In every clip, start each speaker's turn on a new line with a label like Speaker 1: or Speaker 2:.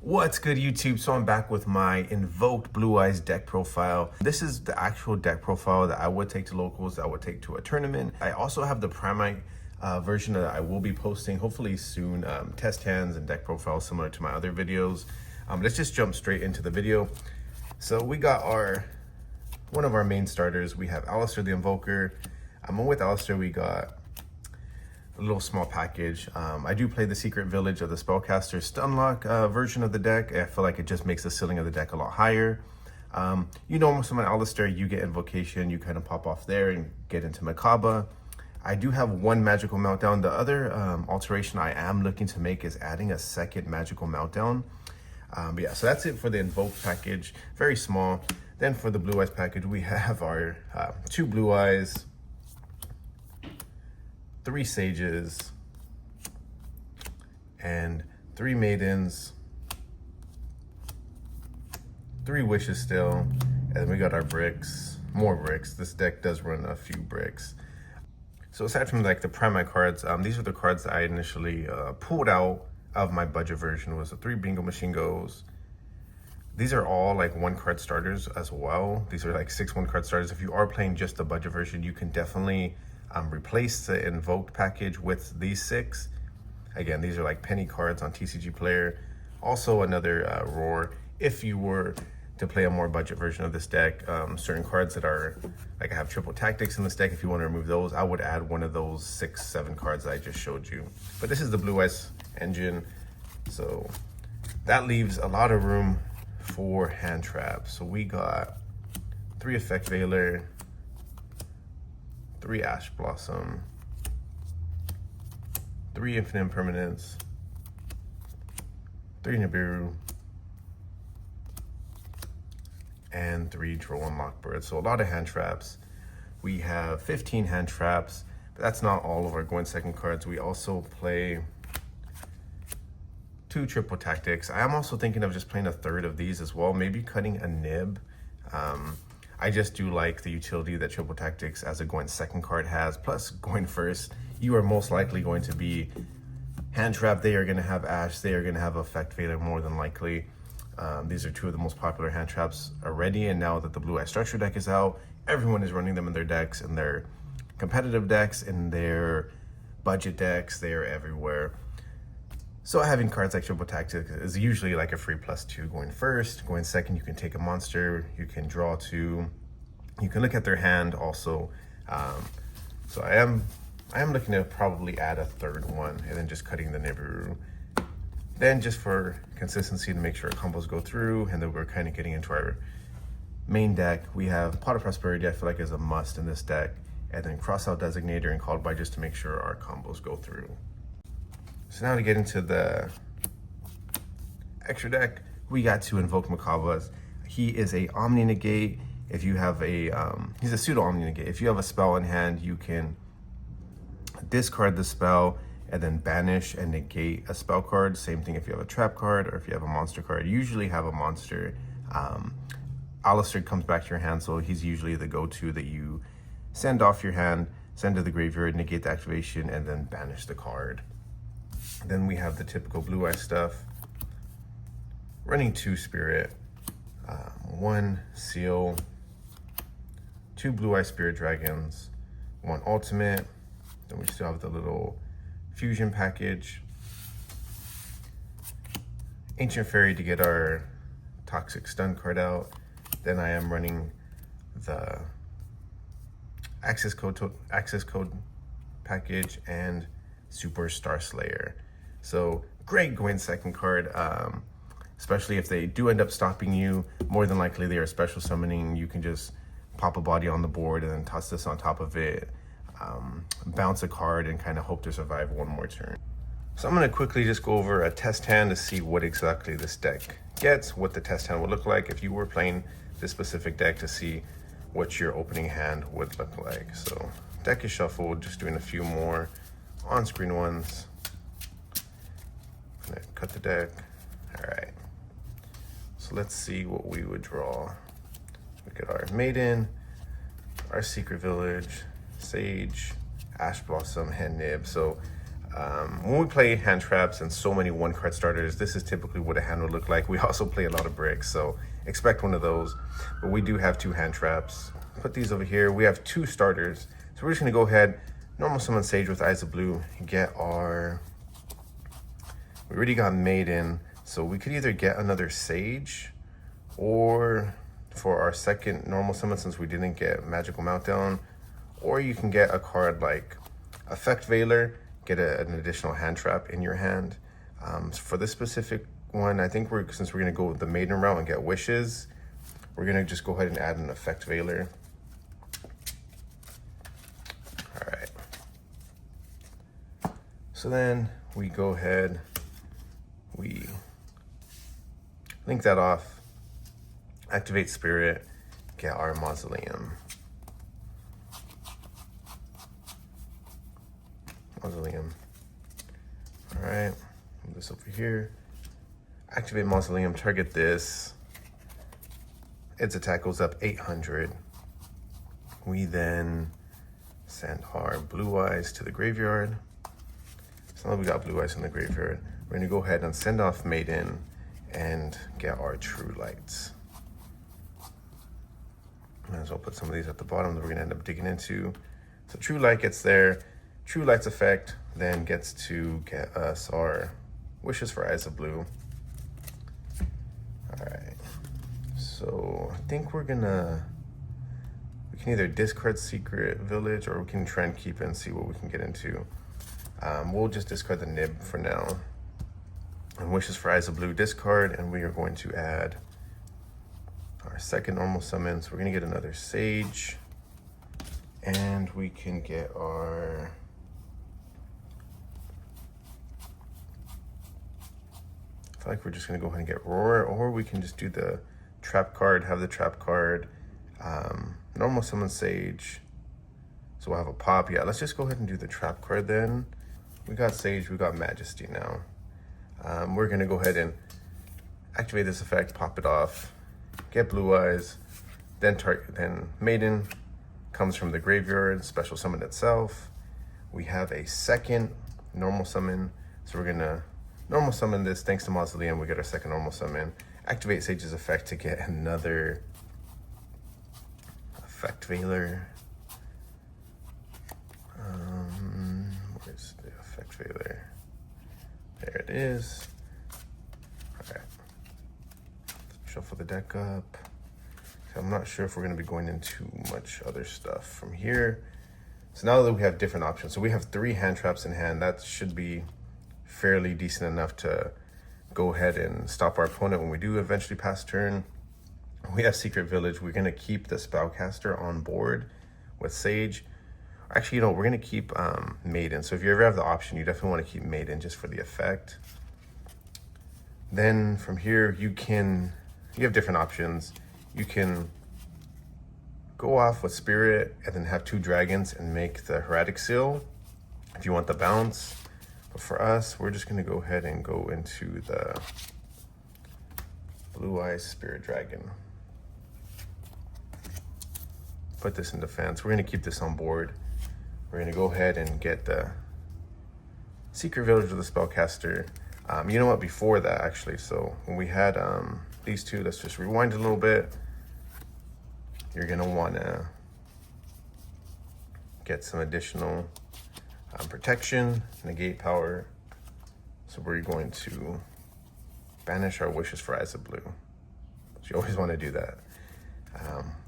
Speaker 1: What's good, YouTube? So I'm back with my Invoked Blue-Eyes deck profile. This is the actual deck profile that I would take to locals, that I would take to a tournament. I also have the Primite version that I will be posting hopefully soon, test hands and deck profiles similar to my other videos. Let's just jump straight into the video. So we got one of our main starters. We have Aleister the Invoker. With Aleister, we got a little small package. I do play the Secret Village of the Spellcasters Stunlock version of the deck. I feel like it just makes the ceiling of the deck a lot higher. Most of my Aleister, you get Invocation, you kind of pop off there and get into Mechaba. I do have one Magical Meltdown. The other alteration I am looking to make is adding a second Magical Meltdown. But yeah, so that's it for the Invoked package, very small. Then for the Blue Eyes package, we have our 2 Blue Eyes, 3 Sages, and 3 Maidens, 3 Wishes still, and then we got our bricks, more bricks. This deck does run a few bricks. So aside from like the Primite cards, these are the cards that I initially pulled out of my budget version. Was the 3 Bingo Machine Goes. These are all like 1-card starters as well. These are like 6 1-card starters. If you are playing just the budget version, you can definitely replace the Invoked package with these 6. Again, these are like penny cards on TCG Player. Also another Roar. If you were to play a more budget version of this deck, certain cards that are, like I have Triple Tactics in this deck, if you want to remove those, I would add one of those 6, 7 cards that I just showed you. But this is the Blue Eyes engine, so that leaves a lot of room for hand traps. So we got 3 Effect Veiler, 3 Ash Blossom, 3 Infinite Impermanence, 3 Nibiru, and 3 Droll and Lockbird. So a lot of hand traps. We have 15 hand traps, but that's not all of our going second cards. We also play 2 Triple Tactics. I am also thinking of just playing a 3rd of these as well, maybe cutting a nib. I just do like the utility that Triple Tactics as a going second card has, plus going first. You are most likely going to be hand trapped. They are going to have Ash. They are going to have Effect Veiler more than likely. These are 2 of the most popular hand traps already, and now that the Blue Eye Structure deck is out, everyone is running them in their decks, in their competitive decks, in their budget decks. They are everywhere. So having cards like Triple Tactics is usually like a free +2 going first. Going second, you can take a monster, you can draw 2, you can look at their hand also. So I am looking to probably add a 3rd one, and then just cutting the Nibiru. Then just for consistency to make sure combos go through, and then we're kind of getting into our main deck. We have Pot of Prosperity, I feel like is a must in this deck, and then Crossout Designator and Called By just to make sure our combos go through. So now to get into the extra deck, we got 2 Invoked Mechabas. He is a omni-negate. If you have a, he's a pseudo omni-negate. If you have a spell in hand, you can discard the spell and then banish and negate a spell card. Same thing if you have a trap card or if you have a monster card. You usually have a monster. Aleister comes back to your hand, so he's usually the go-to that you send off your hand, send to the graveyard, negate the activation, and then banish the card. Then we have the typical Blue Eye stuff. Running 2 Spirit, 1 Seal, 2 Blue Eye Spirit Dragons, 1 Ultimate. Then we still have the little Fusion package. Ancient Fairy to get our Toxic Stun card out. Then I am running the Access Code package and Super Star Slayer. So great going second card, especially if they do end up stopping you. More than likely they are special summoning. You can just pop a body on the board and then toss this on top of it, bounce a card, and kind of hope to survive one more turn. So I'm going to quickly just go over a test hand to see what exactly this deck gets, what the test hand would look like if you were playing this specific deck, to see what your opening hand would look like. So deck is shuffled, just doing a few more on-screen ones. Cut the deck. All right. So let's see what we would draw. We get our Maiden, our Secret Village, Sage, Ash Blossom, and Nib. So When we play hand traps and so many one-card starters, this is typically what a hand would look like. We also play a lot of bricks, so expect one of those. But we do have 2 hand traps. Put these over here. We have 2 starters. So we're just gonna go ahead, normal summon Sage with Eyes of Blue, get our... We already got Maiden, so we could either get another Sage, or for our second normal summon, since we didn't get Magical Meltdown, or you can get a card like Effect Veiler, get an additional hand trap in your hand. So for this specific one, I think since we're gonna go with the Maiden route and get Wishes, we're gonna just go ahead and add an Effect Veiler. All right. So then we go ahead, we link that off, activate Spirit, get our Mausoleum. All right, move this over here. Activate Mausoleum, target this. Its attack goes up 800. We then send our Blue-Eyes to the graveyard. So now we got Blue-Eyes in the graveyard. We're gonna go ahead and send off Maiden and get our True Lights. Might as well put some of these at the bottom that we're gonna end up digging into. So True Light gets there. True Light's effect then gets to get us our Wishes for Eyes of Blue. All right, so I think we can either discard Secret Village, or we can try and keep it and see what we can get into. We'll just discard the Nib for now. And Wishes for Eyes of Blue discard, and we are going to add our second normal summon. So we're gonna get another Sage, and we can get our... I feel like we're just gonna go ahead and get Roar, or we can just do the trap card, have the trap card, normal summon Sage. So we'll have a pop. Yeah, let's just go ahead and do the trap card then. We got Sage, we got Majesty now. We're gonna go ahead and activate this effect, pop it off, get Blue-Eyes, then Maiden comes from the graveyard, special summon itself. We have a second normal summon, so we're gonna normal summon this. Thanks to Mausoleum, we get our second normal summon. Activate Sage's effect to get another Effect Veiler. Where's the Effect Veiler? There it is. All right. Shuffle the deck up. So I'm not sure if we're going to be going into much other stuff from here. So now that we have different options, so we have 3 hand traps in hand. That should be fairly decent enough to go ahead and stop our opponent when we do eventually pass turn. We have Secret Village. We're going to keep the Spellcaster on board with Sage. Actually, you know, we're going to keep Maiden. So if you ever have the option, you definitely want to keep Maiden just for the effect. Then from here, you have different options. You can go off with Spirit and then have 2 dragons and make the Heretic Seal if you want the bounce. But for us, we're just going to go ahead and go into the Blue-Eyes Spirit Dragon. Put this in defense. We're going to keep this on board. We're going to go ahead and get the Secret Village of the Spellcaster. You know what, before that actually, so when we had these 2, let's just rewind a little bit. You're going to want to get some additional protection, negate power. So we're going to banish our Wishes for Eyes of Blue. So you always want to do that.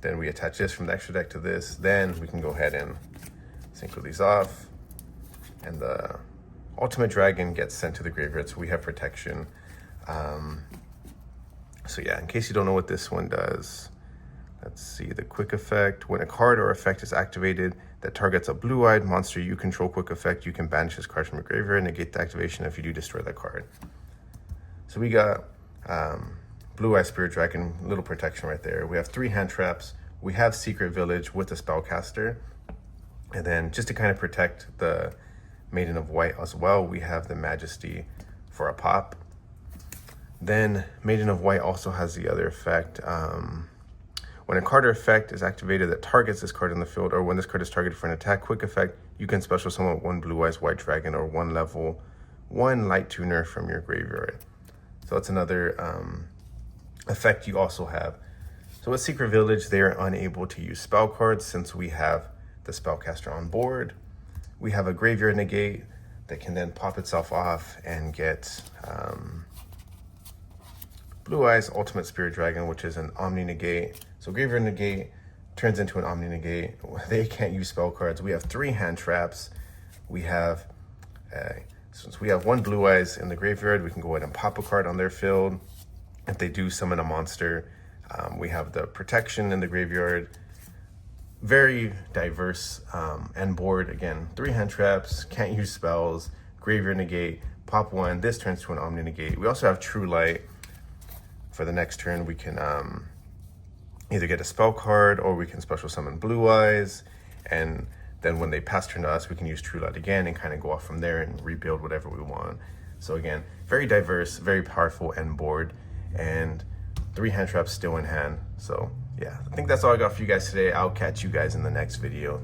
Speaker 1: Then we attach this from the extra deck to this. Then we can go ahead and synchro these off. And the Ultimate Dragon gets sent to the graveyard, so we have protection. So yeah, in case you don't know what this one does, let's see the quick effect. When a card or effect is activated that targets a blue-eyed monster you control quick effect, you can banish this card from your graveyard and negate the activation if you do destroy that card. So we got Blue-Eyed Spirit Dragon, little protection right there. We have 3 hand traps. We have Secret Village with the Spellcaster. And then just to kind of protect the Maiden of White as well, we have the Majesty for a pop. Then Maiden of White also has the other effect. When When a card or effect is activated that targets this card in the field, or when this card is targeted for an attack quick effect, you can special summon 1 Blue-Eyes White Dragon or 1 level 1 Light Tuner from your graveyard. So that's another effect you also have. So with Secret Village, they are unable to use spell cards since we have the Spellcaster on board. We have a Graveyard Negate that can then pop itself off and get Blue-Eyes Ultimate Spirit Dragon, which is an omni-negate. So Graveyard Negate turns into an omni-negate. They can't use spell cards. We have 3 hand traps. We have, since we have 1 Blue-Eyes in the graveyard, we can go ahead and pop a card on their field. If they do summon a monster, we have the protection in the graveyard. Very diverse end board. Again, 3 hand traps, can't use spells, Graveyard Negate, pop 1. This turns to an omni-negate. We also have True Light. For the next turn, we can either get a spell card or we can special summon Blue-Eyes. And then when they pass turn to us, we can use True Light again and kind of go off from there and rebuild whatever we want. So again, very diverse, very powerful end board, and 3 hand traps still in hand. So yeah, I think that's all I got for you guys today. I'll catch you guys in the next video.